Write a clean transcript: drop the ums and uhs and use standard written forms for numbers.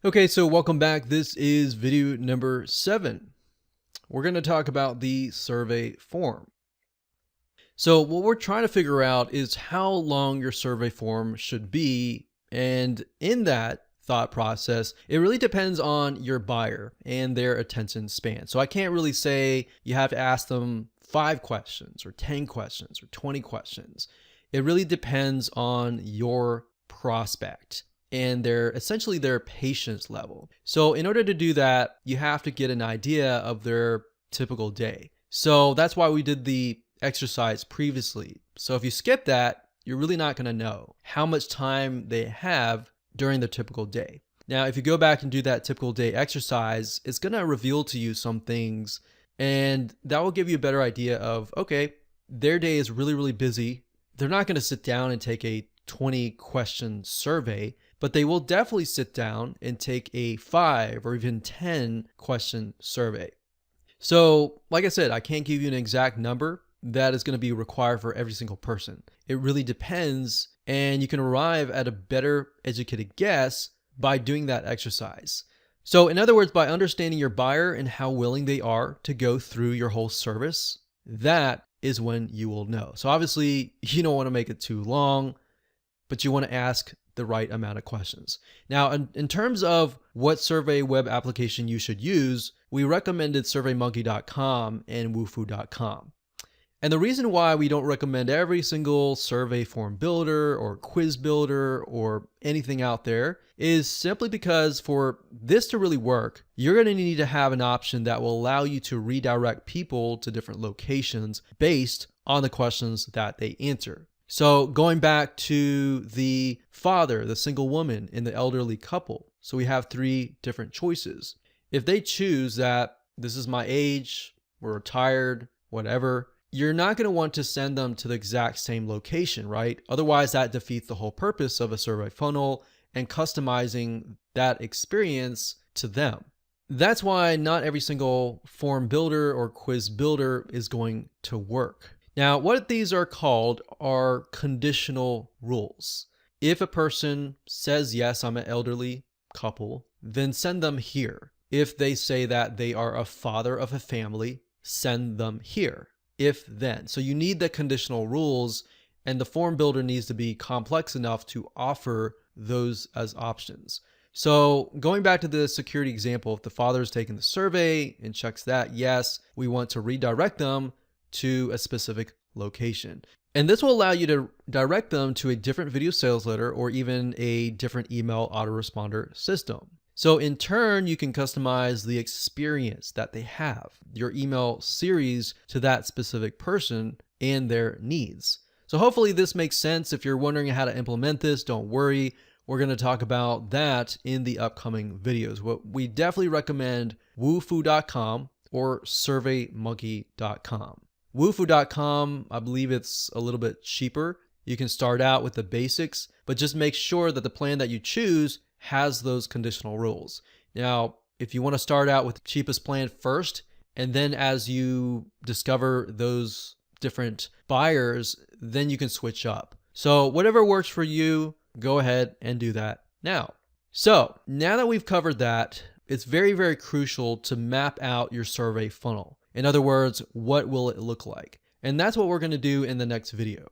Okay, so welcome back. This is video number 7. We're going to talk about the survey form. So what we're trying to figure out is how long your survey form should be. And in that thought process, it really depends on your buyer and their attention span. So I can't really say you have to ask them 5 questions or 10 questions or 20 questions. It really depends on your prospect and essentially their patience level. So in order to do that, you have to get an idea of their typical day. So that's why we did the exercise previously. So if you skip that, you're really not going to know how much time they have during their typical day. Now, if you go back and do that typical day exercise, it's going to reveal to you some things, and that will give you a better idea of, okay, their day is really, really busy. They're not going to sit down and take a 20 question survey, but they will definitely sit down and take a 5 or even 10 question survey. So, like I said, I can't give you an exact number that is going to be required for every single person. It really depends, and you can arrive at a better educated guess by doing that exercise. So, in other words, by understanding your buyer and how willing they are to go through your whole service, that is when you will know. So, obviously, you don't want to make it too long, but you want to ask the right amount of questions. Now, in terms of what survey web application you should use, we recommended SurveyMonkey.com and Wufoo.com. And the reason why we don't recommend every single survey form builder or quiz builder or anything out there is simply because for this to really work, you're going to need to have an option that will allow you to redirect people to different locations based on the questions that they answer. So going back to the father, the single woman, and the elderly couple. So we have 3 different choices. If they choose that this is my age, we're retired, whatever, you're not going to want to send them to the exact same location, right? Otherwise, that defeats the whole purpose of a survey funnel and customizing that experience to them. That's why not every single form builder or quiz builder is going to work. Now, what these are called are conditional rules. If a person says, yes, I'm an elderly couple, then send them here. If they say that they are a father of a family, send them here. If then. So you need the conditional rules, and the form builder needs to be complex enough to offer those as options. So going back to the security example, if the father is taking the survey and checks that, yes, we want to redirect them to a specific location. And this will allow you to direct them to a different video sales letter or even a different email autoresponder system. So in turn, you can customize the experience that they have, your email series to that specific person and their needs. So hopefully this makes sense. If you're wondering how to implement this, don't worry. We're going to talk about that in the upcoming videos. What we definitely recommend Wufoo.com or SurveyMonkey.com. Wufoo.com, I believe it's a little bit cheaper. You can start out with the basics, but just make sure that the plan that you choose has those conditional rules. Now, if you want to start out with the cheapest plan first, and then as you discover those different buyers, then you can switch up. So whatever works for you, go ahead and do that now. So now that we've covered that, it's very, very crucial to map out your survey funnel. In other words, what will it look like? And that's what we're going to do in the next video.